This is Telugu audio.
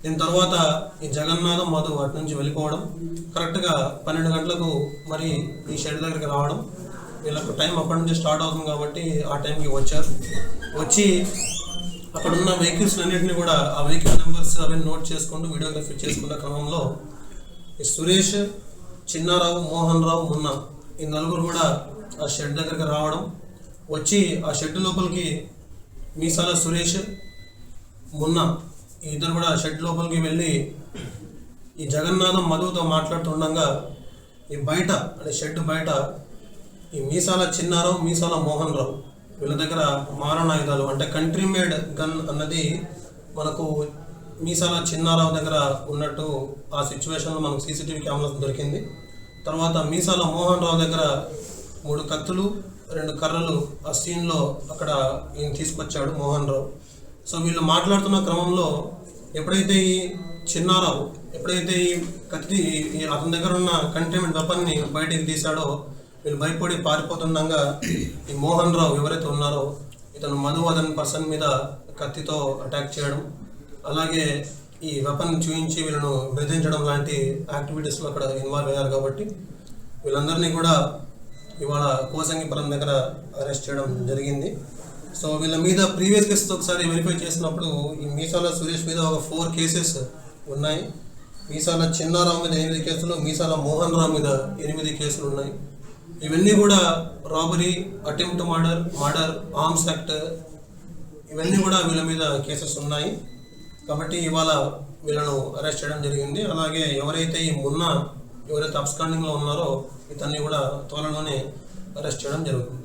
దీని తర్వాత ఈ జగన్నాథం మధు అటు నుంచి వెళ్ళిపోవడం, కరెక్ట్గా 12 గంటలకు మరి ఈ షెడ్ దగ్గరికి రావడం. వీళ్ళకు టైం అప్పటి నుంచి స్టార్ట్ అవుతుంది కాబట్టి ఆ టైంకి వచ్చారు. వచ్చి అక్కడ ఉన్న వెహికల్స్ అన్నింటినీ కూడా ఆ వెహికల్ నెంబర్స్ అవన్నీ నోట్ చేసుకుంటూ వీడియోగ్రఫీ చేసుకున్న క్రమంలో ఈ సురేష్, చిన్నారావు, మోహన్ రావు, మున్నా ఈ నలుగురు కూడా ఆ షెడ్ దగ్గరికి రావడం, వచ్చి ఆ షెడ్ లోపలికి మీసాల సురేష్, మున్నా ఈ ఇద్దరు కూడా షెడ్ లోపలికి వెళ్ళి ఈ జగన్నాథం మధుతో మాట్లాడుతుండగా ఈ బయట అంటే షెడ్ బయట ఈ మీసాల చిన్నారావు, మీసాల మోహన్ రావు వీళ్ళ దగ్గర మారణాయుధాలు అంటే కంట్రీ మేడ్ గన్ అన్నది మనకు మీసాల చిన్నారావు దగ్గర ఉన్నట్టు ఆ సిచ్యువేషన్లో మనకు సీసీటీవీ కెమెరాస్ దొరికింది. తర్వాత మీసాల మోహన్ రావు దగ్గర 3 కత్తులు 2 కర్రలు ఆ సీన్లో అక్కడ ఈయన తీసుకొచ్చాడు మోహన్ రావు. సో వీళ్ళు మాట్లాడుతున్న క్రమంలో ఎప్పుడైతే ఈ చిన్నారావు ఎప్పుడైతే ఈ కత్తి అతని దగ్గర ఉన్న కంటైన్మెంట్ వెపన్ని బయటికి తీశాడో వీళ్ళు భయపడి పారిపోతుండగా ఈ మోహన్ రావు ఎవరైతే ఉన్నారో ఇతను మధువదన్ పర్సన్ మీద కత్తితో అటాక్ చేయడం, అలాగే ఈ వెపన్ చూపించి వీళ్ళను బెదిరించడం లాంటి యాక్టివిటీస్లో అక్కడ ఇన్వాల్వ్ అయ్యారు. కాబట్టి వీళ్ళందరినీ కూడా ఇవాళ కోసంగిపురం దగ్గర అరెస్ట్ చేయడం జరిగింది. సో వీళ్ళ మీద ప్రీవియస్ కేసెస్ ఒకసారి వెరిఫై చేసినప్పుడు ఈ మీసాల సురేష్ మీద ఒక 4 కేసెస్ ఉన్నాయి. మీసాల చిన్నారావు మీద 8 కేసులు, మీసాల మోహన్ రావు మీద 8 కేసులు ఉన్నాయి. ఇవన్నీ కూడా robbery, attempt murder, arms act ఇవన్నీ కూడా వీళ్ళ మీద కేసెస్ ఉన్నాయి. కాబట్టి ఇవాళ వీళ్ళను అరెస్ట్ చేయడం జరిగింది. అలాగే ఎవరైతే ఈ మున్నా ఎవరైతే అబ్స్కాండింగ్లో ఉన్నారో ఇతన్ని కూడా త్వరలోనే అరెస్ట్ చేయడం జరుగుతుంది.